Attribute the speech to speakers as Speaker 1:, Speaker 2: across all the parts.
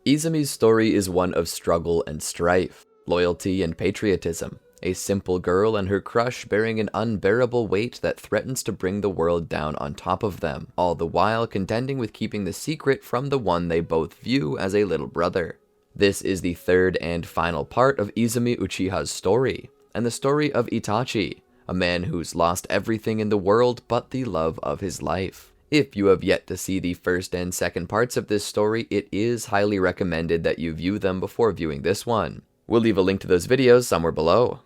Speaker 1: Izumi's story is one of struggle and strife, loyalty and patriotism. A simple girl and her crush bearing an unbearable weight that threatens to bring the world down on top of them, all the while contending with keeping the secret from the one they both view as a little brother. This is the third and final part of Izumi Uchiha's story, and the story of Itachi, a man who's lost everything in the world but the love of his life. If you have yet to see the first and second parts of this story, it is highly recommended that you view them before viewing this one. We'll leave a link to those videos somewhere below.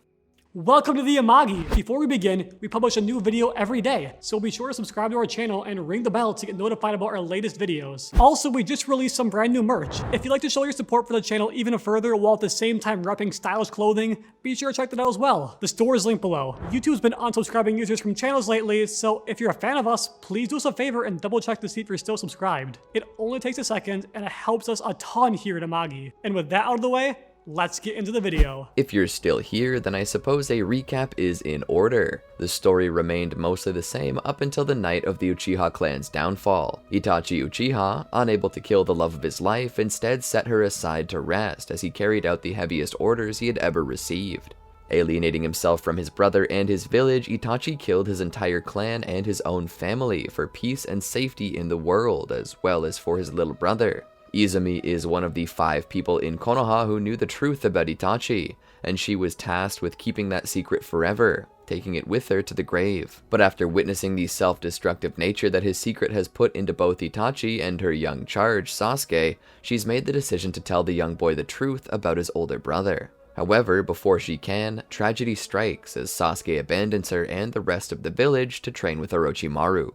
Speaker 2: Welcome to the Amagi! Before we begin, we publish a new video every day, so be sure to subscribe to our channel and ring the bell to get notified about our latest videos. Also, we just released some brand new merch. If you'd like to show your support for the channel even further while at the same time repping stylish clothing, be sure to check that out as well. The store is linked below. YouTube's been unsubscribing users from channels lately, so if you're a fan of us, please do us a favor and double check to see if you're still subscribed. It only takes a second, and it helps us a ton here at Amagi. And with that out of the way, let's get into the video.
Speaker 1: If you're still here, then I suppose a recap is in order. The story remained mostly the same up until the night of the Uchiha clan's downfall. Itachi Uchiha, unable to kill the love of his life, instead set her aside to rest as he carried out the heaviest orders he had ever received. Alienating himself from his brother and his village, Itachi killed his entire clan and his own family for peace and safety in the world, as well as for his little brother. Izumi is one of the 5 people in Konoha who knew the truth about Itachi, and she was tasked with keeping that secret forever, taking it with her to the grave. But after witnessing the self-destructive nature that his secret has put into both Itachi and her young charge, Sasuke, she's made the decision to tell the young boy the truth about his older brother. However, before she can, tragedy strikes as Sasuke abandons her and the rest of the village to train with Orochimaru.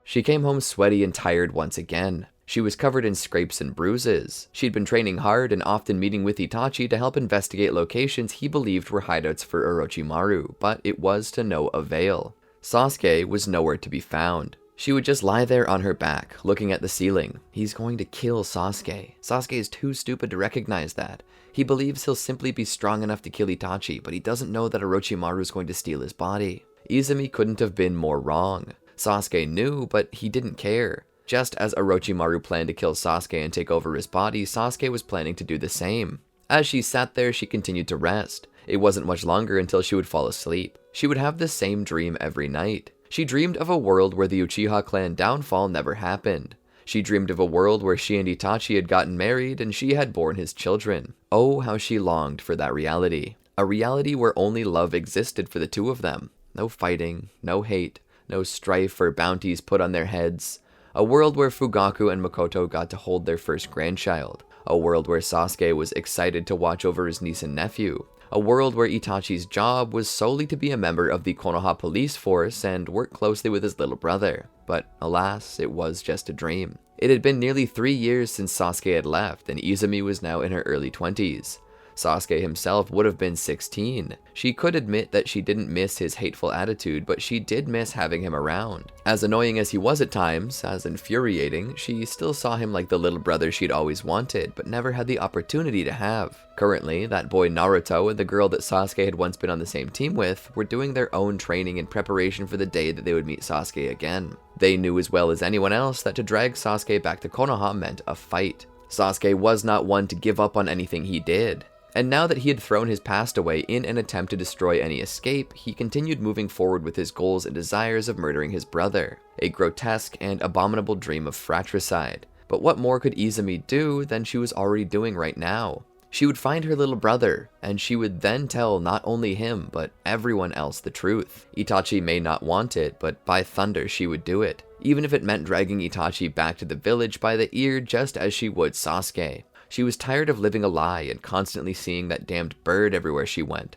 Speaker 1: She came home sweaty and tired once again. She was covered in scrapes and bruises. She'd been training hard and often meeting with Itachi to help investigate locations he believed were hideouts for Orochimaru, but it was to no avail. Sasuke was nowhere to be found. She would just lie there on her back, looking at the ceiling. He's going to kill Sasuke. Sasuke is too stupid to recognize that. He believes he'll simply be strong enough to kill Itachi, but he doesn't know that Orochimaru is going to steal his body. Izumi couldn't have been more wrong. Sasuke knew, but he didn't care. Just as Orochimaru planned to kill Sasuke and take over his body, Sasuke was planning to do the same. As she sat there, she continued to rest. It wasn't much longer until she would fall asleep. She would have the same dream every night. She dreamed of a world where the Uchiha clan downfall never happened. She dreamed of a world where she and Itachi had gotten married and she had borne his children. Oh, how she longed for that reality. A reality where only love existed for the two of them. No fighting, no hate, no strife or bounties put on their heads. A world where Fugaku and Makoto got to hold their first grandchild. A world where Sasuke was excited to watch over his niece and nephew. A world where Itachi's job was solely to be a member of the Konoha police force and work closely with his little brother. But alas, it was just a dream. It had been nearly 3 years since Sasuke had left, and Izumi was now in her early 20s. Sasuke himself would have been 16. She could admit that she didn't miss his hateful attitude, but she did miss having him around. As annoying as he was at times, as infuriating, she still saw him like the little brother she'd always wanted, but never had the opportunity to have. Currently, that boy Naruto and the girl that Sasuke had once been on the same team with were doing their own training in preparation for the day that they would meet Sasuke again. They knew as well as anyone else that to drag Sasuke back to Konoha meant a fight. Sasuke was not one to give up on anything he did. And now that he had thrown his past away in an attempt to destroy any escape, he continued moving forward with his goals and desires of murdering his brother. A grotesque and abominable dream of fratricide. But what more could Izumi do than she was already doing right now? She would find her little brother, and she would then tell not only him, but everyone else the truth. Itachi may not want it, but by thunder she would do it. Even if it meant dragging Itachi back to the village by the ear just as she would Sasuke. She was tired of living a lie and constantly seeing that damned bird everywhere she went.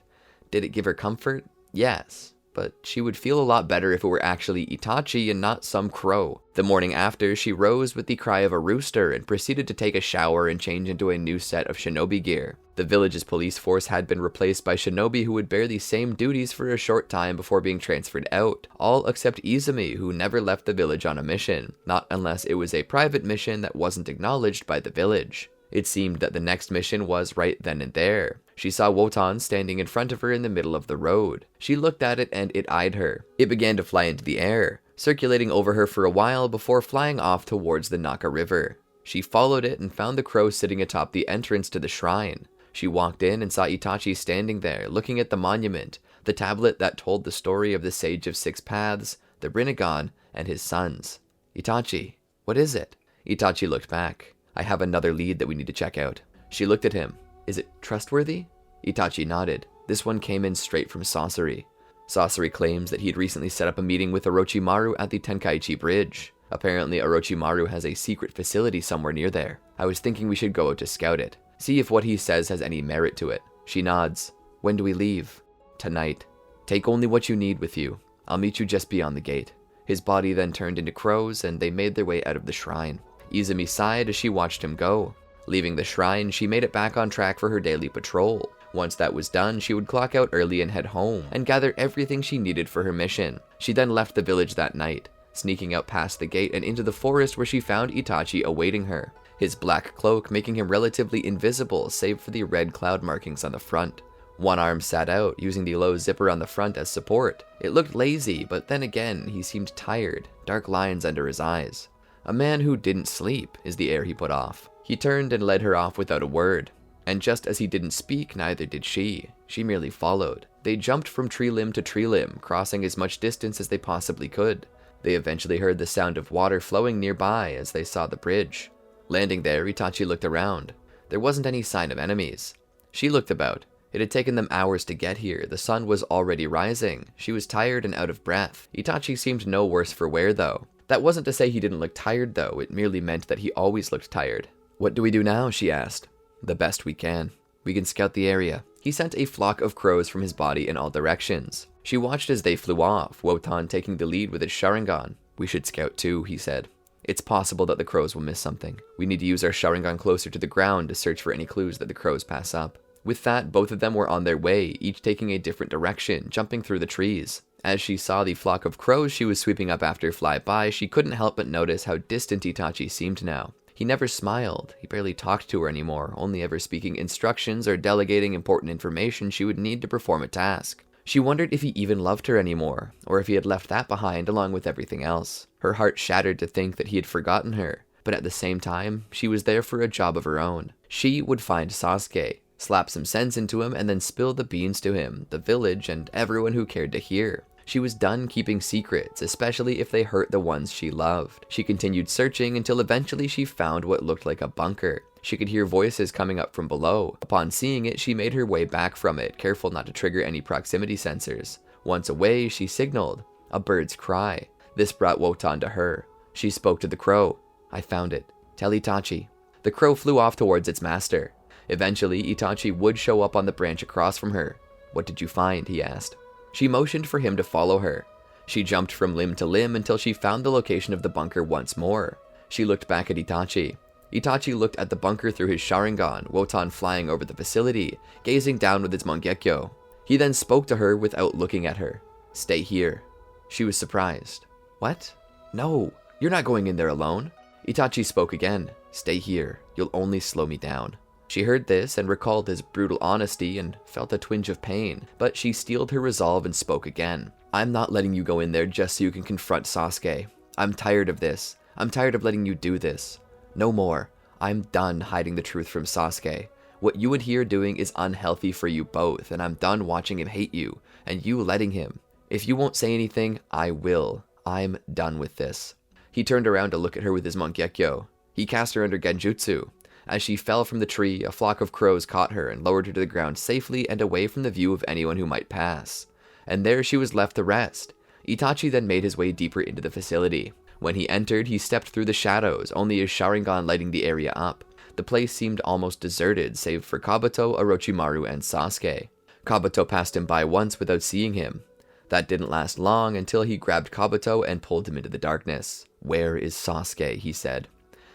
Speaker 1: Did it give her comfort? Yes. But she would feel a lot better if it were actually Itachi and not some crow. The morning after, she rose with the cry of a rooster and proceeded to take a shower and change into a new set of shinobi gear. The village's police force had been replaced by shinobi who would bear the same duties for a short time before being transferred out, all except Izumi, who never left the village on a mission, not unless it was a private mission that wasn't acknowledged by the village. It seemed that the next mission was right then and there. She saw Wotan standing in front of her in the middle of the road. She looked at it and it eyed her. It began to fly into the air, circulating over her for a while before flying off towards the Naka River. She followed it and found the crow sitting atop the entrance to the shrine. She walked in and saw Itachi standing there, looking at the monument, the tablet that told the story of the Sage of Six Paths, the Rinnegan, and his sons. Itachi, what is it? Itachi looked back. I have another lead that we need to check out. She looked at him. Is it trustworthy? Itachi nodded. This one came in straight from Sasori. Sasori claims that he had recently set up a meeting with Orochimaru at the Tenkaichi Bridge. Apparently, Orochimaru has a secret facility somewhere near there. I was thinking we should go out to scout it. See if what he says has any merit to it. She nods. When do we leave? Tonight. Take only what you need with you. I'll meet you just beyond the gate. His body then turned into crows, and they made their way out of the shrine. Izumi sighed as she watched him go. Leaving the shrine, she made it back on track for her daily patrol. Once that was done, she would clock out early and head home, and gather everything she needed for her mission. She then left the village that night, sneaking out past the gate and into the forest where she found Itachi awaiting her, his black cloak making him relatively invisible save for the red cloud markings on the front. One arm sat out, using the low zipper on the front as support. It looked lazy, but then again, he seemed tired, dark lines under his eyes. A man who didn't sleep is the air he put off. He turned and led her off without a word. And just as he didn't speak, neither did she. She merely followed. They jumped from tree limb to tree limb, crossing as much distance as they possibly could. They eventually heard the sound of water flowing nearby as they saw the bridge. Landing there, Itachi looked around. There wasn't any sign of enemies. She looked about. It had taken them hours to get here. The sun was already rising. She was tired and out of breath. Itachi seemed no worse for wear, though. That wasn't to say he didn't look tired, though. It merely meant that he always looked tired. What do we do now? She asked. The best we can. We can scout the area. He sent a flock of crows from his body in all directions. She watched as they flew off, Wotan taking the lead with his Sharingan. We should scout too, he said. It's possible that the crows will miss something. We need to use our Sharingan closer to the ground to search for any clues that the crows pass up. With that, both of them were on their way, each taking a different direction, jumping through the trees. As she saw the flock of crows she was sweeping up after fly by, she couldn't help but notice how distant Itachi seemed now. He never smiled. He barely talked to her anymore, only ever speaking instructions or delegating important information she would need to perform a task. She wondered if he even loved her anymore, or if he had left that behind along with everything else. Her heart shattered to think that he had forgotten her, but at the same time, she was there for a job of her own. She would find Sasuke, slap some sense into him, and then spill the beans to him, the village, and everyone who cared to hear. She was done keeping secrets, especially if they hurt the ones she loved. She continued searching until eventually she found what looked like a bunker. She could hear voices coming up from below. Upon seeing it, she made her way back from it, careful not to trigger any proximity sensors. Once away, she signaled. A bird's cry. This brought Wotan to her. She spoke to the crow. I found it. Tell Itachi. The crow flew off towards its master. Eventually, Itachi would show up on the branch across from her. What did you find? He asked. She motioned for him to follow her. She jumped from limb to limb until she found the location of the bunker once more. She looked back at Itachi. Itachi looked at the bunker through his Sharingan, Wotan flying over the facility, gazing down with his Mangekyo. He then spoke to her without looking at her. Stay here. She was surprised. What? No, you're not going in there alone. Itachi spoke again. Stay here. You'll only slow me down. She heard this and recalled his brutal honesty and felt a twinge of pain, but she steeled her resolve and spoke again. I'm not letting you go in there just so you can confront Sasuke. I'm tired of this. I'm tired of letting you do this. No more. I'm done hiding the truth from Sasuke. What you and he are doing is unhealthy for you both, and I'm done watching him hate you, and you letting him. If you won't say anything, I will. I'm done with this. He turned around to look at her with his Mangekyo. He cast her under Genjutsu. As she fell from the tree, a flock of crows caught her and lowered her to the ground safely and away from the view of anyone who might pass. And there she was left to rest. Itachi then made his way deeper into the facility. When he entered, he stepped through the shadows, only his Sharingan lighting the area up. The place seemed almost deserted, save for Kabuto, Orochimaru, and Sasuke. Kabuto passed him by once without seeing him. That didn't last long until he grabbed Kabuto and pulled him into the darkness. Where is Sasuke? He said.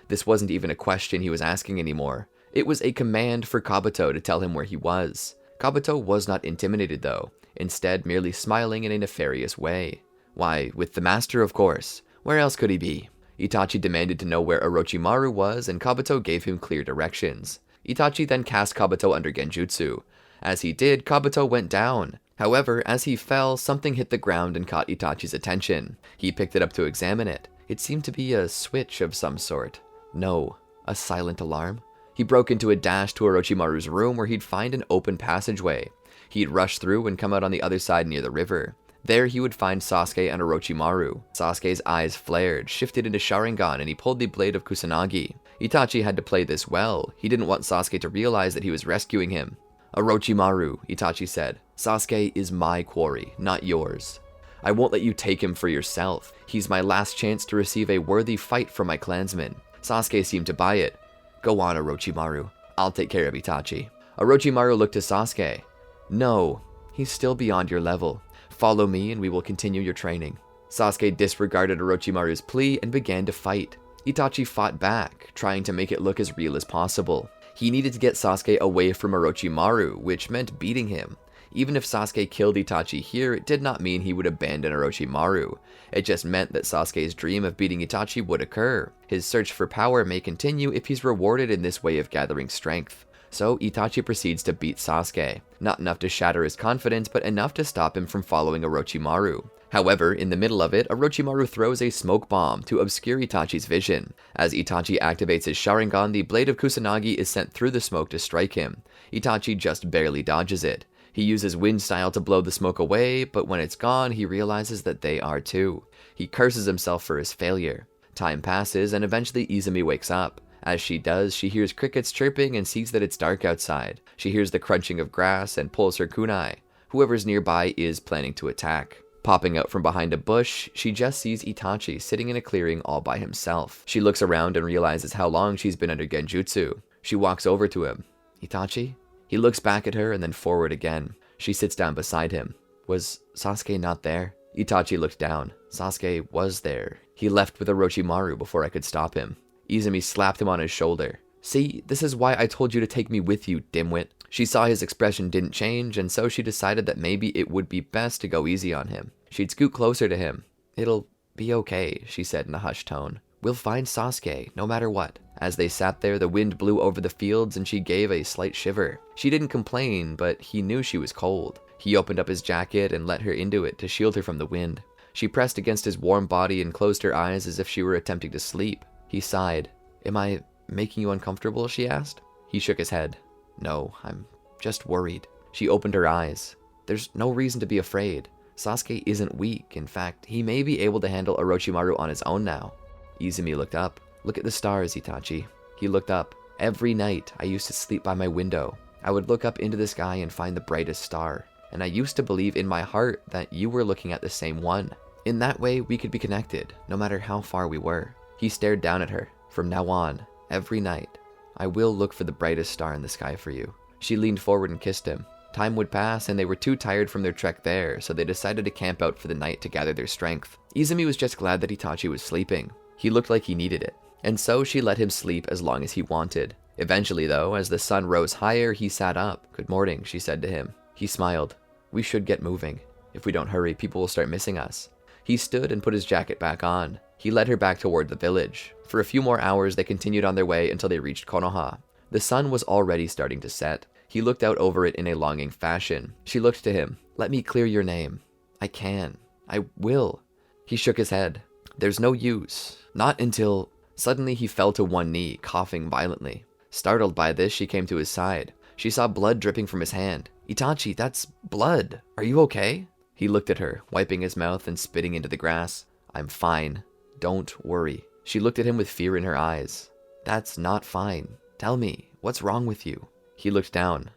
Speaker 1: This wasn't even a question he was asking anymore. It was a command for Kabuto to tell him where he was. Kabuto was not intimidated though, instead merely smiling in a nefarious way. Why, with the master of course. Where else could he be? Itachi demanded to know where Orochimaru was, and Kabuto gave him clear directions. Itachi then cast Kabuto under Genjutsu. As he did, Kabuto went down. However, as he fell, something hit the ground and caught Itachi's attention. He picked it up to examine it. It seemed to be a switch of some sort. No, A silent alarm? He broke into a dash to Orochimaru's room where he'd find an open passageway. He'd rush through and come out on the other side near the river. There he would find Sasuke and Orochimaru. Sasuke's eyes flared, shifted into Sharingan, and he pulled the blade of Kusanagi. Itachi had to play this well. He didn't want Sasuke to realize that he was rescuing him. Orochimaru, Itachi said, Sasuke is my quarry, not yours. I won't let you take him for yourself. He's my last chance to receive a worthy fight from my clansmen. Sasuke seemed to buy it. Go on, Orochimaru. I'll take care of Itachi. Orochimaru looked to Sasuke. No, he's still beyond your level. Follow me and we will continue your training. Sasuke disregarded Orochimaru's plea and began to fight. Itachi fought back, trying to make it look as real as possible. He needed to get Sasuke away from Orochimaru, which meant beating him. Even if Sasuke killed Itachi here, it did not mean he would abandon Orochimaru. It just meant that Sasuke's dream of beating Itachi would occur. His search for power may continue if he's rewarded in this way of gathering strength. So Itachi proceeds to beat Sasuke. Not enough to shatter his confidence, but enough to stop him from following Orochimaru. However, in the middle of it, Orochimaru throws a smoke bomb to obscure Itachi's vision. As Itachi activates his Sharingan, the blade of Kusanagi is sent through the smoke to strike him. Itachi just barely dodges it. He uses wind style to blow the smoke away, but when it's gone, he realizes that they are too. He curses himself for his failure. Time passes, and eventually Izumi wakes up. As she does, she hears crickets chirping and sees that it's dark outside. She hears the crunching of grass and pulls her kunai. Whoever's nearby is planning to attack. Popping out from behind a bush, she just sees Itachi sitting in a clearing all by himself. She looks around and realizes how long she's been under genjutsu. She walks over to him. Itachi? He looks back at her and then forward again. She sits down beside him. Was Sasuke not there? Itachi looked down. Sasuke was there. He left with Orochimaru before I could stop him. Izumi slapped him on his shoulder. See, this is why I told you to take me with you, dimwit. She saw his expression didn't change, and so she decided that maybe it would be best to go easy on him. She'd scoot closer to him. It'll be okay, she said in a hushed tone. We'll find Sasuke, no matter what. As they sat there, the wind blew over the fields and she gave a slight shiver. She didn't complain, but he knew she was cold. He opened up his jacket and let her into it to shield her from the wind. She pressed against his warm body and closed her eyes as if she were attempting to sleep. He sighed. Am I making you uncomfortable? She asked. He shook his head. No, I'm just worried. She opened her eyes. There's no reason to be afraid. Sasuke isn't weak. In fact, he may be able to handle Orochimaru on his own now. Izumi looked up. Look at the stars, Itachi. He looked up. Every night, I used to sleep by my window. I would look up into the sky and find the brightest star. And I used to believe in my heart that you were looking at the same one. In that way, we could be connected, no matter how far we were. He stared down at her. From now on, every night, I will look for the brightest star in the sky for you. She leaned forward and kissed him. Time would pass, and they were too tired from their trek there, so they decided to camp out for the night to gather their strength. Izumi was just glad that Itachi was sleeping. He looked like he needed it. And so she let him sleep as long as he wanted. Eventually, though, as the sun rose higher, he sat up. Good morning, she said to him. He smiled. We should get moving. If we don't hurry, people will start missing us. He stood and put his jacket back on. He led her back toward the village. For a few more hours, they continued on their way until they reached Konoha. The sun was already starting to set. He looked out over it in a longing fashion. She looked to him. Let me clear your name. I can. I will. He shook his head. There's no use. Not until... Suddenly he fell to one knee, coughing violently. Startled by this, she came to his side. She saw blood dripping from his hand. Itachi, that's blood. Are you okay? He looked at her, wiping his mouth and spitting into the grass. I'm fine. Don't worry. She looked at him with fear in her eyes. That's not fine. Tell me, what's wrong with you? He looked down.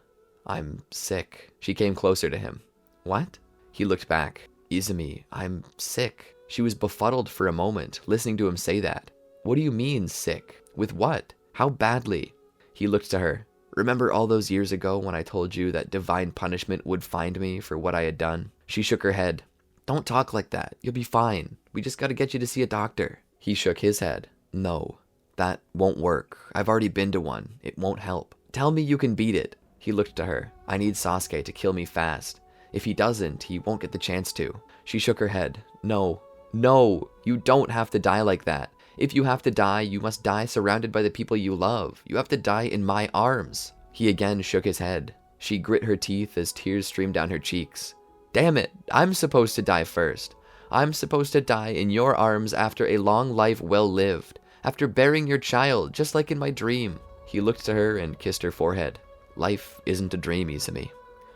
Speaker 1: I'm sick. She came closer to him. What? He looked back. Izumi, I'm sick. She was befuddled for a moment, listening to him say that. What do you mean, sick? With what? How badly? He looked to her. Remember all those years ago when I told you that divine punishment would find me for what I had done? She shook her head. Don't talk like that. You'll be fine. We just gotta get you to see a doctor. He shook his head. No, that won't work. I've already been to one. It won't help. Tell me you can beat it. He looked to her. I need Sasuke to kill me fast. If he doesn't, he won't get the chance to. She shook her head. No, you don't have to die like that. If you have to die, you must die surrounded by the people you love. You have to die in my arms. He again shook his head. She grit her teeth as tears streamed down her cheeks. Damn it, I'm supposed to die first. I'm supposed to die in your arms after a long life well lived, after burying your child, just like in my dream. He looked to her and kissed her forehead. Life isn't a dream, Izumi.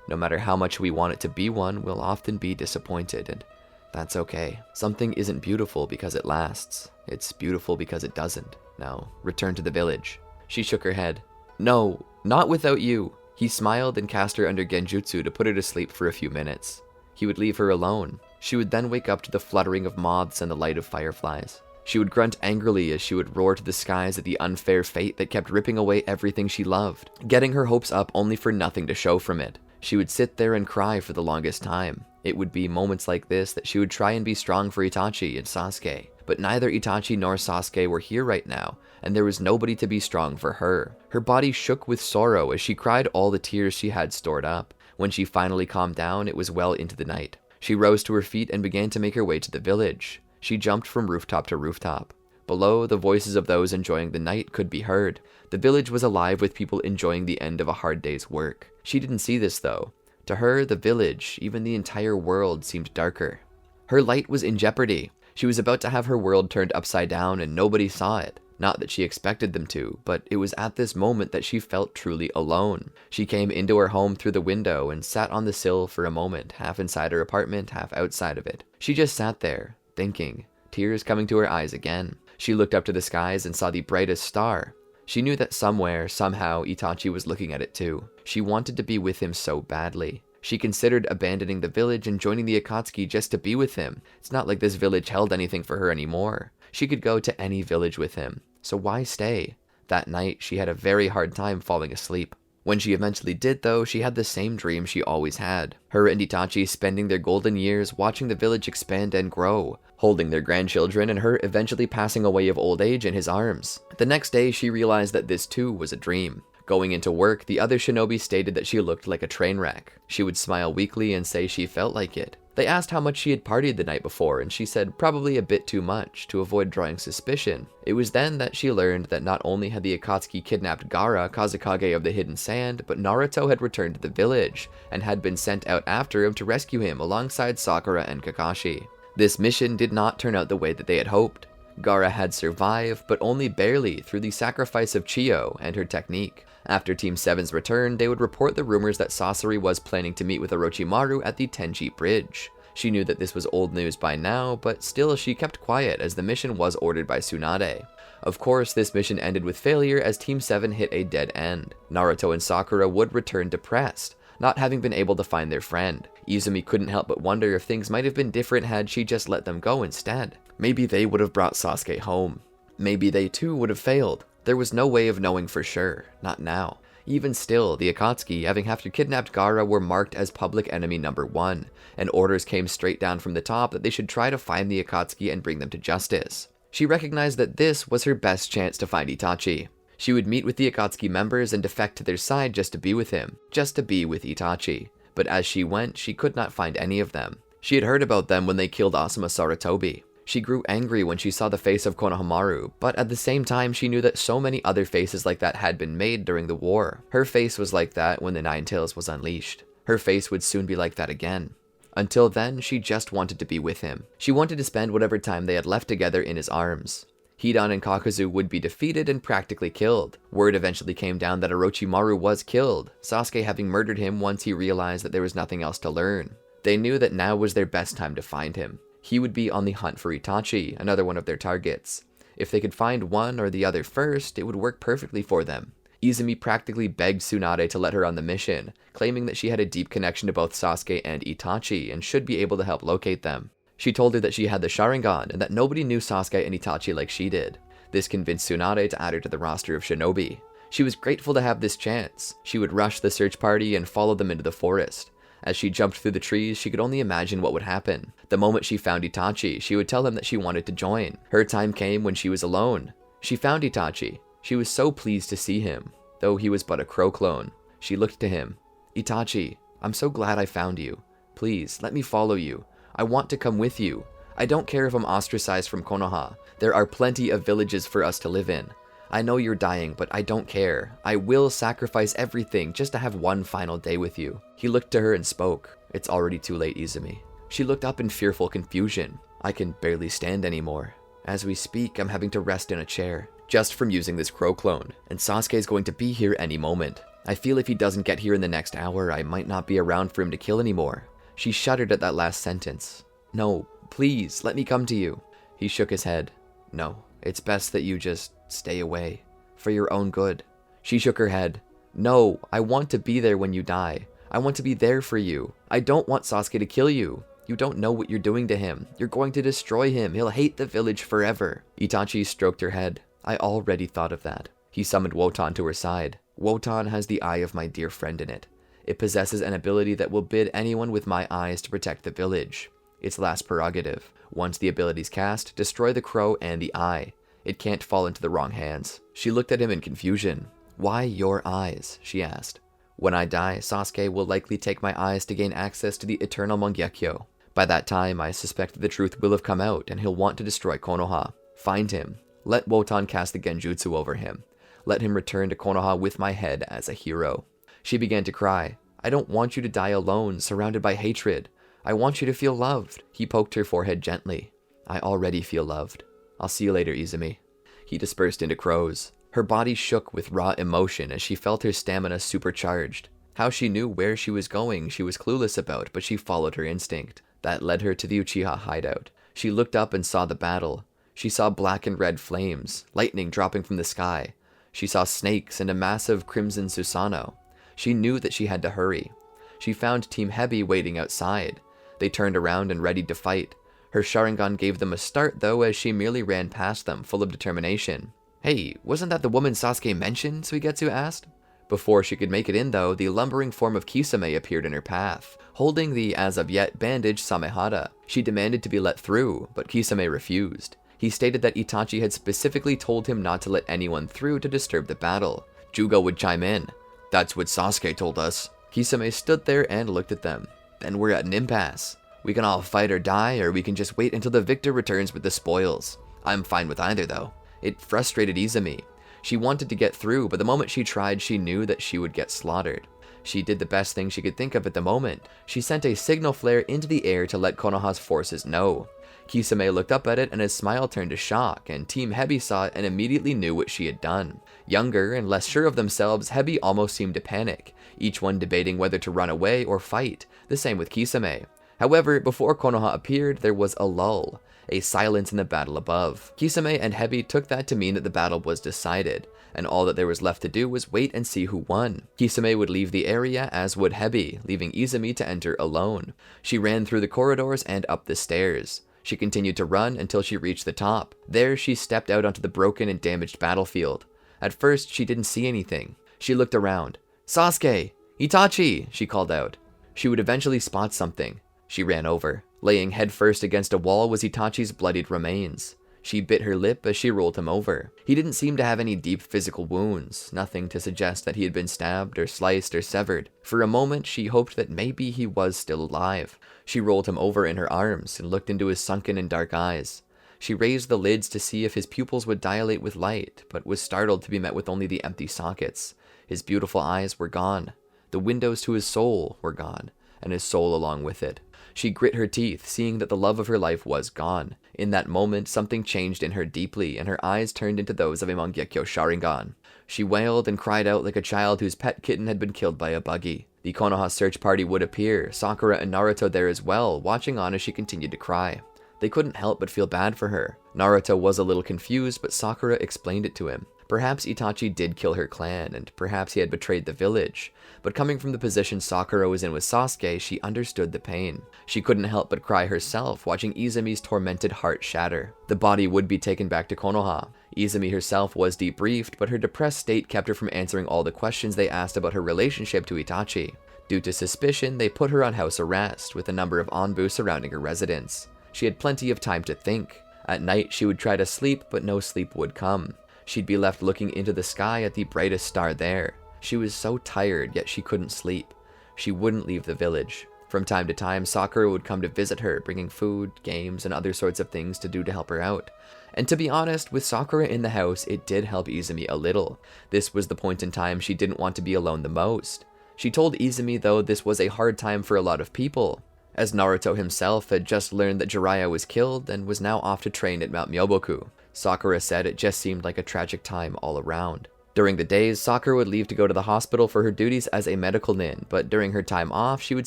Speaker 1: No matter how much we want it to be one, we'll often be disappointed, and that's okay. Something isn't beautiful because it lasts. It's beautiful because it doesn't. Now, return to the village. She shook her head. No, not without you. He smiled and cast her under genjutsu to put her to sleep for a few minutes. He would leave her alone. She would then wake up to the fluttering of moths and the light of fireflies. She would grunt angrily as she would roar to the skies at the unfair fate that kept ripping away everything she loved, getting her hopes up only for nothing to show from it. She would sit there and cry for the longest time. It would be moments like this that she would try and be strong for Itachi and Sasuke, but neither Itachi nor Sasuke were here right now, and there was nobody to be strong for her. Her body shook with sorrow as she cried all the tears she had stored up. When she finally calmed down, it was well into the night. She rose to her feet and began to make her way to the village. She jumped from rooftop to rooftop. Below, the voices of those enjoying the night could be heard. The village was alive with people enjoying the end of a hard day's work. She didn't see this though. To her, the village, even the entire world, seemed darker. Her light was in jeopardy. She was about to have her world turned upside down and nobody saw it. Not that she expected them to, but it was at this moment that she felt truly alone. She came into her home through the window and sat on the sill for a moment, half inside her apartment, half outside of it. She just sat there, thinking, tears coming to her eyes again. She looked up to the skies and saw the brightest star. She knew that somewhere, somehow, Itachi was looking at it too. She wanted to be with him so badly. She considered abandoning the village and joining the Akatsuki just to be with him. It's not like this village held anything for her anymore. She could go to any village with him. So why stay? That night, she had a very hard time falling asleep. When she eventually did though, she had the same dream she always had. Her and Itachi spending their golden years watching the village expand and grow, holding their grandchildren and her eventually passing away of old age in his arms. The next day, she realized that this too was a dream. Going into work, the other shinobi stated that she looked like a train wreck. She would smile weakly and say she felt like it. They asked how much she had partied the night before, and she said probably a bit too much to avoid drawing suspicion. It was then that she learned that not only had the Akatsuki kidnapped Gaara, Kazekage of the Hidden Sand, but Naruto had returned to the village, and had been sent out after him to rescue him alongside Sakura and Kakashi. This mission did not turn out the way that they had hoped. Gaara had survived, but only barely through the sacrifice of Chiyo and her technique. After Team 7's return, they would report the rumors that Sasori was planning to meet with Orochimaru at the Tenji Bridge. She knew that this was old news by now, but still she kept quiet as the mission was ordered by Tsunade. Of course, this mission ended with failure as Team 7 hit a dead end. Naruto and Sakura would return depressed, not having been able to find their friend. Izumi couldn't help but wonder if things might have been different had she just let them go instead. Maybe they would have brought Sasuke home. Maybe they too would have failed. There was no way of knowing for sure, not now. Even still, the Akatsuki, having after kidnapped Gaara, were marked as public enemy number 1, and orders came straight down from the top that they should try to find the Akatsuki and bring them to justice. She recognized that this was her best chance to find Itachi. She would meet with the Akatsuki members and defect to their side just to be with him, just to be with Itachi. But as she went, she could not find any of them. She had heard about them when they killed Asuma Saratobi. She grew angry when she saw the face of Konohamaru, but at the same time she knew that so many other faces like that had been made during the war. Her face was like that when the Nine Tails was unleashed. Her face would soon be like that again. Until then, she just wanted to be with him. She wanted to spend whatever time they had left together in his arms. Hidan and Kakuzu would be defeated and practically killed. Word eventually came down that Orochimaru was killed, Sasuke having murdered him once he realized that there was nothing else to learn. They knew that now was their best time to find him. He would be on the hunt for Itachi, another one of their targets. If they could find one or the other first, it would work perfectly for them. Izumi practically begged Tsunade to let her on the mission, claiming that she had a deep connection to both Sasuke and Itachi and should be able to help locate them. She told her that she had the Sharingan and that nobody knew Sasuke and Itachi like she did. This convinced Tsunade to add her to the roster of shinobi. She was grateful to have this chance. She would rush the search party and follow them into the forest. As she jumped through the trees, she could only imagine what would happen. The moment she found Itachi, she would tell him that she wanted to join. Her time came when she was alone. She found Itachi. She was so pleased to see him, though he was but a crow clone. She looked to him. Itachi, I'm so glad I found you. Please, let me follow you. I want to come with you. I don't care if I'm ostracized from Konoha. There are plenty of villages for us to live in. I know you're dying, but I don't care. I will sacrifice everything just to have one final day with you. He looked to her and spoke. It's already too late, Izumi. She looked up in fearful confusion. I can barely stand anymore. As we speak, I'm having to rest in a chair, just from using this crow clone, and Sasuke's going to be here any moment. I feel if he doesn't get here in the next hour, I might not be around for him to kill anymore. She shuddered at that last sentence. No, please, let me come to you. He shook his head. No, it's best that you just stay away. For your own good. She shook her head. No, I want to be there when you die. I want to be there for you. I don't want Sasuke to kill you. You don't know what you're doing to him. You're going to destroy him. He'll hate the village forever. Itachi stroked her head. I already thought of that. He summoned Wotan to her side. Wotan has the eye of my dear friend in it. It possesses an ability that will bid anyone with my eyes to protect the village. Its last prerogative. Once the ability's cast, destroy the crow and the eye. It can't fall into the wrong hands. She looked at him in confusion. Why your eyes? She asked. When I die, Sasuke will likely take my eyes to gain access to the eternal Mangekyo. By that time, I suspect that the truth will have come out and he'll want to destroy Konoha. Find him. Let Wotan cast the Genjutsu over him. Let him return to Konoha with my head as a hero. She began to cry. I don't want you to die alone, surrounded by hatred. I want you to feel loved. He poked her forehead gently. I already feel loved. I'll see you later, Izumi. He dispersed into crows. Her body shook with raw emotion as she felt her stamina supercharged. How she knew where she was going she was clueless about, but she followed her instinct. That led her to the Uchiha hideout. She looked up and saw the battle. She saw black and red flames, lightning dropping from the sky. She saw snakes and a massive crimson Susanoo. She knew that she had to hurry. She found Team Hebi waiting outside. They turned around and readied to fight. Her Sharingan gave them a start though as she merely ran past them, full of determination. Hey, wasn't that the woman Sasuke mentioned? Suigetsu asked. Before she could make it in though, the lumbering form of Kisame appeared in her path, holding the as of yet bandaged Samehada. She demanded to be let through, but Kisame refused. He stated that Itachi had specifically told him not to let anyone through to disturb the battle. Jugo would chime in. That's what Sasuke told us. Kisame stood there and looked at them. Then we're at an impasse. We can all fight or die, or we can just wait until the victor returns with the spoils. I'm fine with either though. It frustrated Izumi. She wanted to get through, but the moment she tried, she knew that she would get slaughtered. She did the best thing she could think of at the moment. She sent a signal flare into the air to let Konoha's forces know. Kisame looked up at it and his smile turned to shock, and Team Hebi saw it and immediately knew what she had done. Younger and less sure of themselves, Hebi almost seemed to panic, each one debating whether to run away or fight, the same with Kisame. However, before Konoha appeared, there was a lull, a silence in the battle above. Kisame and Hebi took that to mean that the battle was decided, and all that there was left to do was wait and see who won. Kisame would leave the area, as would Hebi, leaving Izumi to enter alone. She ran through the corridors and up the stairs. She continued to run until she reached the top. There, she stepped out onto the broken and damaged battlefield. At first, she didn't see anything. She looked around. Sasuke! Itachi! She called out. She would eventually spot something. She ran over. Laying headfirst against a wall was Itachi's bloodied remains. She bit her lip as she rolled him over. He didn't seem to have any deep physical wounds, nothing to suggest that he had been stabbed or sliced or severed. For a moment, she hoped that maybe he was still alive. She rolled him over in her arms and looked into his sunken and dark eyes. She raised the lids to see if his pupils would dilate with light, but was startled to be met with only the empty sockets. His beautiful eyes were gone. The windows to his soul were gone, and his soul along with it. She grit her teeth, seeing that the love of her life was gone. In that moment, something changed in her deeply, and her eyes turned into those of a Mangekyo Sharingan. She wailed and cried out like a child whose pet kitten had been killed by a buggy. The Konoha search party would appear, Sakura and Naruto there as well, watching on as she continued to cry. They couldn't help but feel bad for her. Naruto was a little confused, but Sakura explained it to him. Perhaps Itachi did kill her clan, and perhaps he had betrayed the village. But coming from the position Sakura was in with Sasuke, she understood the pain. She couldn't help but cry herself, watching Izumi's tormented heart shatter. The body would be taken back to Konoha. Izumi herself was debriefed, but her depressed state kept her from answering all the questions they asked about her relationship to Itachi. Due to suspicion, they put her on house arrest, with a number of Anbu surrounding her residence. She had plenty of time to think. At night, she would try to sleep, but no sleep would come. She'd be left looking into the sky at the brightest star there. She was so tired, yet she couldn't sleep. She wouldn't leave the village. From time to time, Sakura would come to visit her, bringing food, games, and other sorts of things to do to help her out. And to be honest, with Sakura in the house, it did help Izumi a little. This was the point in time she didn't want to be alone the most. She told Izumi, though, this was a hard time for a lot of people. as Naruto himself had just learned that Jiraiya was killed and was now off to train at Mount Myoboku. Sakura said it just seemed like a tragic time all around. During the days, Sakura would leave to go to the hospital for her duties as a medical nin, but during her time off, she would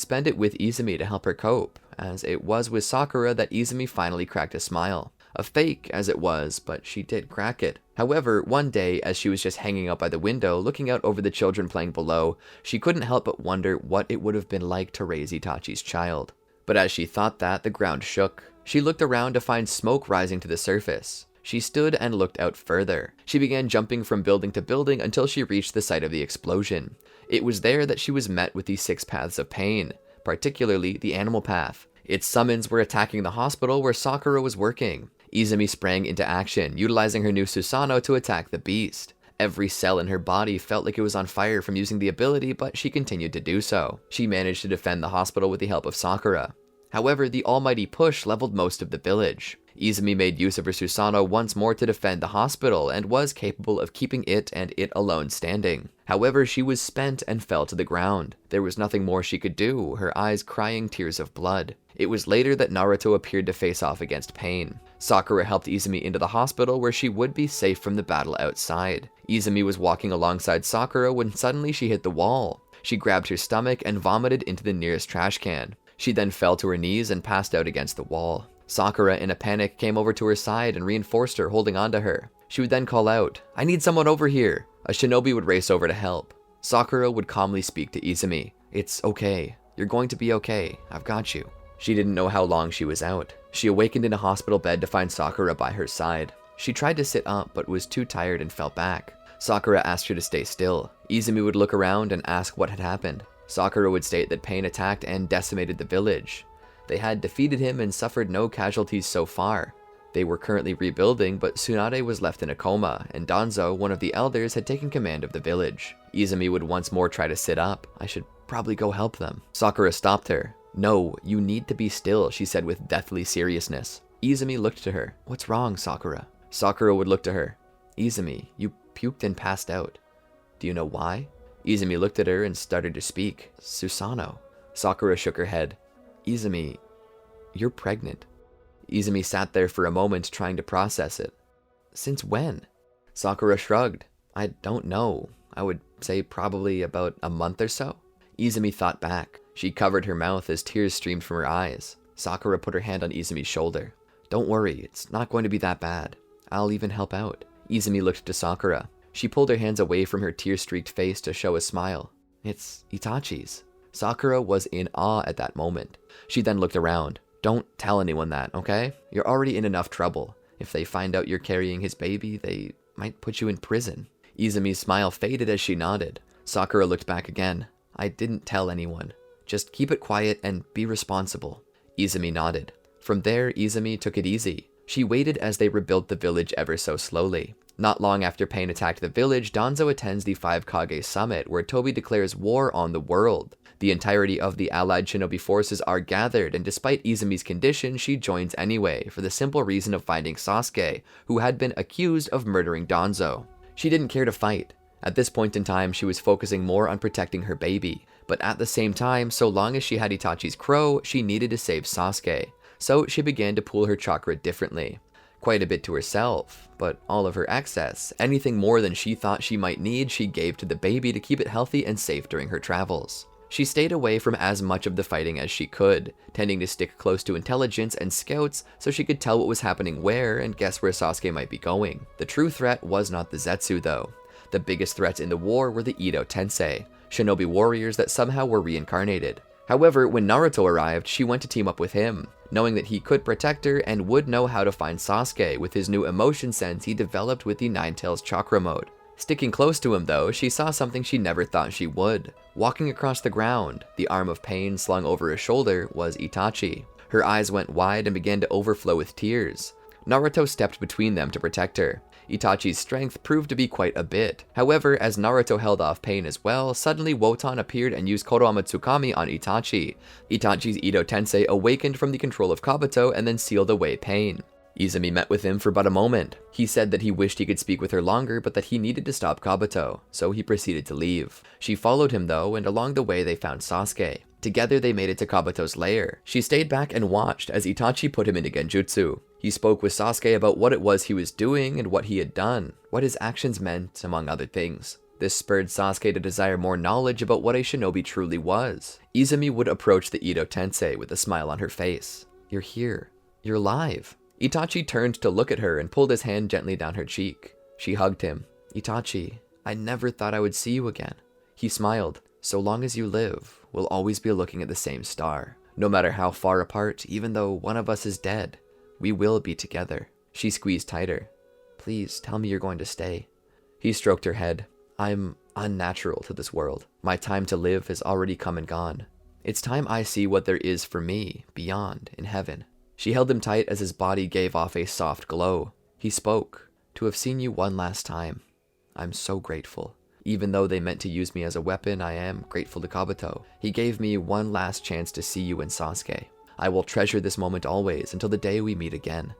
Speaker 1: spend it with Izumi to help her cope, as it was with Sakura that Izumi finally cracked a smile. A fake as it was, but she did crack it. However, one day, as she was just hanging out by the window, looking out over the children playing below, she couldn't help but wonder what it would have been like to raise Itachi's child. But as she thought that, the ground shook. She looked around to find smoke rising to the surface. She stood and looked out further. She began jumping from building to building until she reached the site of the explosion. It was there that she was met with the 6 paths of pain, particularly the animal path. Its summons were attacking the hospital where Sakura was working. Izumi sprang into action, utilizing her new Susanoo to attack the beast. Every cell in her body felt like it was on fire from using the ability, but she continued to do so. She managed to defend the hospital with the help of Sakura. However, the almighty push leveled most of the village. Izumi made use of her Susanoo once more to defend the hospital and was capable of keeping it and it alone standing. However, she was spent and fell to the ground. There was nothing more she could do, her eyes crying tears of blood. It was later that Naruto appeared to face off against Pain. Sakura helped Izumi into the hospital where she would be safe from the battle outside. Izumi was walking alongside Sakura when suddenly she hit the wall. She grabbed her stomach and vomited into the nearest trash can. She then fell to her knees and passed out against the wall. Sakura, in a panic, came over to her side and reinforced her, holding onto her. She would then call out, "I need someone over here." A shinobi would race over to help. Sakura would calmly speak to Izumi. "It's okay. You're going to be okay. I've got you." She didn't know how long she was out. She awakened in a hospital bed to find Sakura by her side. She tried to sit up, but was too tired and fell back. Sakura asked her to stay still. Izumi would look around and ask what had happened. Sakura would state that Pain attacked and decimated the village. They had defeated him and suffered no casualties so far. They were currently rebuilding, but Tsunade was left in a coma, and Danzo, one of the elders, had taken command of the village. Izumi would once more try to sit up. "I should probably go help them." Sakura stopped her. "No, you need to be still," she said with deathly seriousness. Izumi looked to her. "What's wrong, Sakura?" Sakura would look to her. "Izumi, you puked and passed out. Do you know why?" Izumi looked at her and started to speak. "Susanoo." Sakura shook her head. "Izumi, you're pregnant." Izumi sat there for a moment trying to process it. "Since when?" Sakura shrugged. "I don't know. I would say probably about a month or so." Izumi thought back. She covered her mouth as tears streamed from her eyes. Sakura put her hand on Izumi's shoulder. "Don't worry, it's not going to be that bad. I'll even help out." Izumi looked to Sakura. She pulled her hands away from her tear-streaked face to show a smile. "It's Itachi's." Sakura was in awe at that moment. She then looked around. "Don't tell anyone that, okay? You're already in enough trouble. If they find out you're carrying his baby, they might put you in prison." Izumi's smile faded as she nodded. Sakura looked back again. "I didn't tell anyone. Just keep it quiet and be responsible." Izumi nodded. From there, Izumi took it easy. She waited as they rebuilt the village ever so slowly. Not long after Pain attacked the village, Danzo attends the 5 Kage Summit, where Tobi declares war on the world. The entirety of the allied shinobi forces are gathered, and despite Izumi's condition, she joins anyway, for the simple reason of finding Sasuke, who had been accused of murdering Danzo. She didn't care to fight. At this point in time, she was focusing more on protecting her baby, but at the same time, so long as she had Itachi's crow, she needed to save Sasuke. So she began to pool her chakra differently. Quite a bit to herself, but all of her excess, anything more than she thought she might need, she gave to the baby to keep it healthy and safe during her travels. She stayed away from as much of the fighting as she could, tending to stick close to intelligence and scouts so she could tell what was happening where and guess where Sasuke might be going. The true threat was not the Zetsu though. The biggest threats in the war were the Edo Tensei, shinobi warriors that somehow were reincarnated. However, when Naruto arrived, she went to team up with him, knowing that he could protect her and would know how to find Sasuke with his new emotion sense he developed with the Nine Tails chakra mode. Sticking close to him though, she saw something she never thought she would. Walking across the ground, the arm of Pain slung over his shoulder, was Itachi. Her eyes went wide and began to overflow with tears. Naruto stepped between them to protect her. Itachi's strength proved to be quite a bit. However, as Naruto held off Pain as well, suddenly Wotan appeared and used Kodoama Tsukami on Itachi. Itachi's Edo Tensei awakened from the control of Kabuto and then sealed away Pain. Izumi met with him for but a moment. He said that he wished he could speak with her longer, but that he needed to stop Kabuto, so he proceeded to leave. She followed him though, and along the way they found Sasuke. Together they made it to Kabuto's lair. She stayed back and watched as Itachi put him into genjutsu. He spoke with Sasuke about what it was he was doing and what he had done, what his actions meant, among other things. This spurred Sasuke to desire more knowledge about what a shinobi truly was. Izumi would approach the Edo Tensei with a smile on her face. "You're here. You're alive." Itachi turned to look at her and pulled his hand gently down her cheek. She hugged him. "Itachi, I never thought I would see you again." He smiled. "So long as you live, we'll always be looking at the same star. No matter how far apart, even though one of us is dead, we will be together." She squeezed tighter. "Please tell me you're going to stay." He stroked her head. "I'm unnatural to this world. My time to live has already come and gone. It's time I see what there is for me beyond in heaven." She held him tight as his body gave off a soft glow. He spoke. "To have seen you one last time, I'm so grateful. Even though they meant to use me as a weapon, I am grateful to Kabuto. He gave me one last chance to see you and Sasuke. I will treasure this moment always until the day we meet again."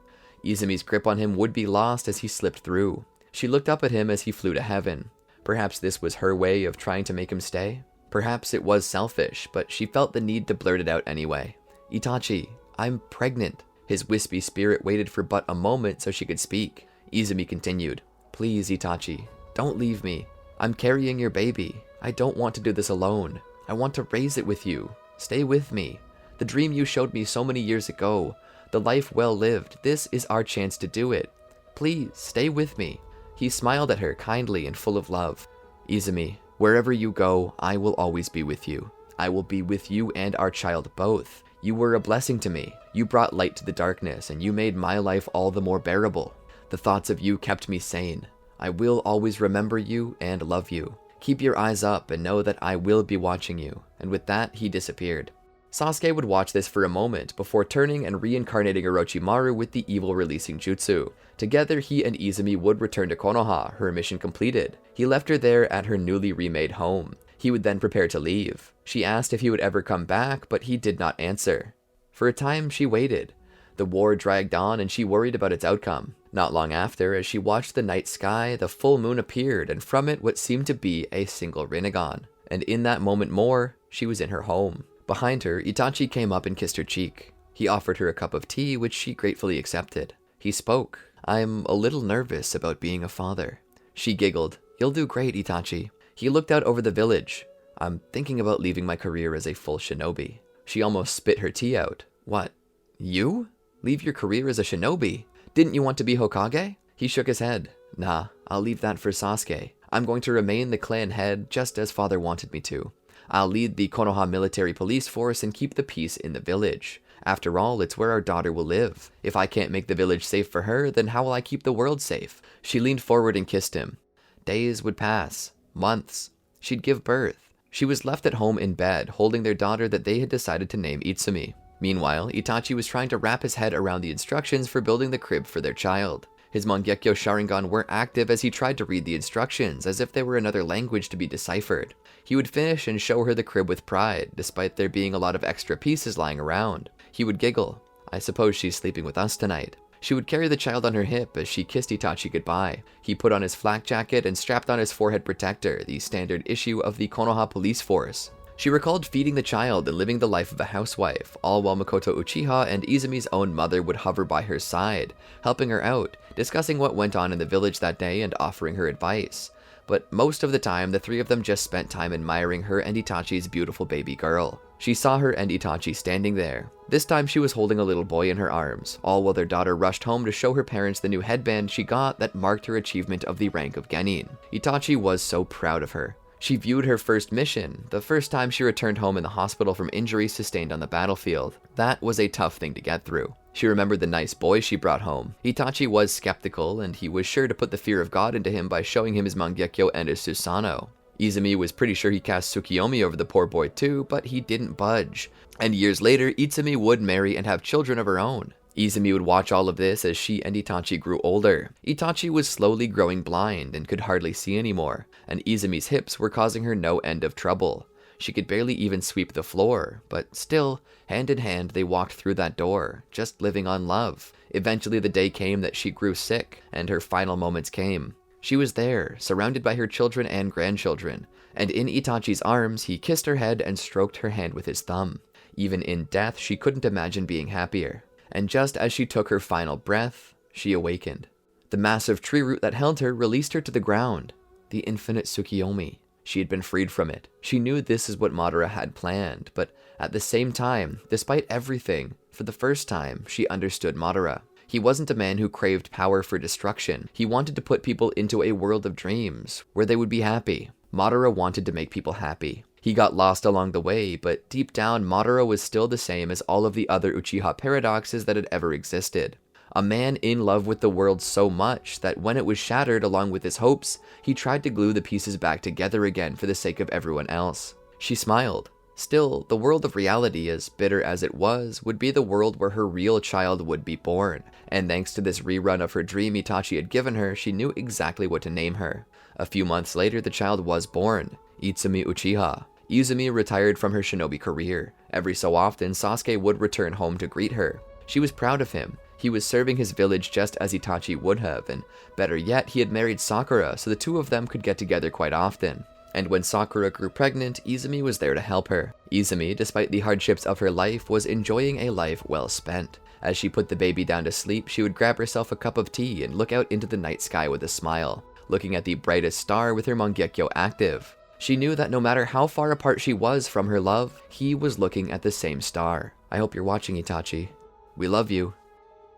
Speaker 1: Izumi's grip on him would be lost as he slipped through. She looked up at him as he flew to heaven. Perhaps this was her way of trying to make him stay. Perhaps it was selfish, but she felt the need to blurt it out anyway. "Itachi, I'm pregnant." His wispy spirit waited for but a moment so she could speak. Izumi continued. "Please, Itachi, don't leave me. I'm carrying your baby. I don't want to do this alone. I want to raise it with you. Stay with me. The dream you showed me so many years ago, the life well lived, this is our chance to do it. Please, stay with me." He smiled at her kindly and full of love. "Izumi, wherever you go, I will always be with you. I will be with you and our child both. You were a blessing to me. You brought light to the darkness, and you made my life all the more bearable. The thoughts of you kept me sane. I will always remember you and love you. Keep your eyes up and know that I will be watching you." And with that, he disappeared. Sasuke would watch this for a moment before turning and reincarnating Orochimaru with the evil releasing jutsu. Together, he and Izumi would return to Konoha, her mission completed. He left her there at her newly remade home. He would then prepare to leave. She asked if he would ever come back, but he did not answer. For a time, she waited. The war dragged on and she worried about its outcome. Not long after, as she watched the night sky, the full moon appeared, and from it what seemed to be a single Rinnegan. And in that moment more, she was in her home. Behind her, Itachi came up and kissed her cheek. He offered her a cup of tea, which she gratefully accepted. He spoke. "I'm a little nervous about being a father." She giggled. "You'll do great, Itachi." He looked out over the village. "I'm thinking about leaving my career as a full shinobi." She almost spit her tea out. "What? You? Leave your career as a shinobi? Didn't you want to be Hokage?" He shook his head. "Nah, I'll leave that for Sasuke. I'm going to remain the clan head just as father wanted me to. I'll lead the Konoha military police force and keep the peace in the village. After all, it's where our daughter will live. If I can't make the village safe for her, then how will I keep the world safe?" She leaned forward and kissed him. Days would pass. Months. She'd give birth. She was left at home in bed, holding their daughter that they had decided to name Izumi. Meanwhile, Itachi was trying to wrap his head around the instructions for building the crib for their child. His Mangekyo Sharingan were active as he tried to read the instructions, as if they were another language to be deciphered. He would finish and show her the crib with pride, despite there being a lot of extra pieces lying around. He would giggle. "I suppose she's sleeping with us tonight." She would carry the child on her hip as she kissed Itachi goodbye. He put on his flak jacket and strapped on his forehead protector, the standard issue of the Konoha police force. She recalled feeding the child and living the life of a housewife, all while Makoto Uchiha and Izumi's own mother would hover by her side, helping her out, discussing what went on in the village that day and offering her advice. But most of the time, the three of them just spent time admiring her and Itachi's beautiful baby girl. She saw her and Itachi standing there. This time she was holding a little boy in her arms, all while their daughter rushed home to show her parents the new headband she got that marked her achievement of the rank of Genin. Itachi was so proud of her. She viewed her first mission, the first time she returned home in the hospital from injuries sustained on the battlefield. That was a tough thing to get through. She remembered the nice boy she brought home. Itachi was skeptical, and he was sure to put the fear of God into him by showing him his Mangekyo and his Susanoo. Izumi was pretty sure he cast Tsukiyomi over the poor boy too, but he didn't budge. And years later, Izumi would marry and have children of her own. Izumi would watch all of this as she and Itachi grew older. Itachi was slowly growing blind and could hardly see anymore, and Izumi's hips were causing her no end of trouble. She could barely even sweep the floor, but still, hand in hand, they walked through that door, just living on love. Eventually the day came that she grew sick, and her final moments came. She was there, surrounded by her children and grandchildren, and in Itachi's arms, he kissed her head and stroked her hand with his thumb. Even in death, she couldn't imagine being happier. And just as she took her final breath, she awakened. The massive tree root that held her released her to the ground. The infinite Tsukiyomi. She had been freed from it. She knew this is what Madara had planned, but at the same time, despite everything, for the first time, she understood Madara. He wasn't a man who craved power for destruction. He wanted to put people into a world of dreams, where they would be happy. Madara wanted to make people happy. He got lost along the way, but deep down, Madara was still the same as all of the other Uchiha paradoxes that had ever existed. A man in love with the world so much that when it was shattered along with his hopes, he tried to glue the pieces back together again for the sake of everyone else. She smiled. Still, the world of reality, as bitter as it was, would be the world where her real child would be born, and thanks to this rerun of her dream Itachi had given her, she knew exactly what to name her. A few months later, the child was born, Izumi Uchiha. Izumi retired from her shinobi career. Every so often, Sasuke would return home to greet her. She was proud of him. He was serving his village just as Itachi would have, and better yet, he had married Sakura, so the two of them could get together quite often. And when Sakura grew pregnant, Izumi was there to help her. Izumi, despite the hardships of her life, was enjoying a life well spent. As she put the baby down to sleep, she would grab herself a cup of tea and look out into the night sky with a smile, looking at the brightest star with her Mangekyo active. She knew that no matter how far apart she was from her love, he was looking at the same star. I hope you're watching, Itachi. We love you.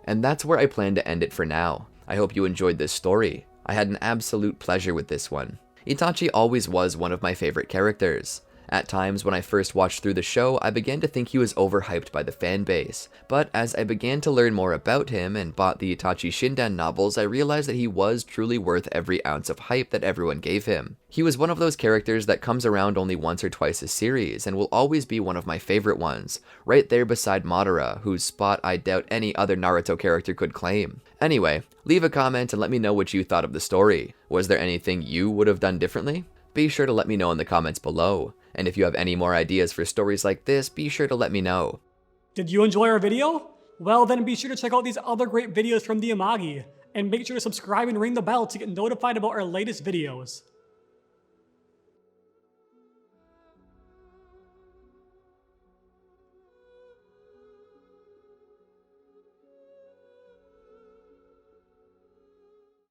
Speaker 1: And that's where I plan to end it for now. I hope you enjoyed this story. I had an absolute pleasure with this one. Itachi always was one of my favorite characters. At times when I first watched through the show, I began to think he was overhyped by the fanbase, but as I began to learn more about him and bought the Itachi Shindan novels, I realized that he was truly worth every ounce of hype that everyone gave him. He was one of those characters that comes around only once or twice a series, and will always be one of my favorite ones, right there beside Madara, whose spot I doubt any other Naruto character could claim. Anyway, leave a comment and let me know what you thought of the story. Was there anything you would have done differently? Be sure to let me know in the comments below. And if you have any more ideas for stories like this, be sure to let me know.
Speaker 2: Did you enjoy our video? Well, then be sure to check out these other great videos from the Amagi, and make sure to subscribe and ring the bell to get notified about our latest videos.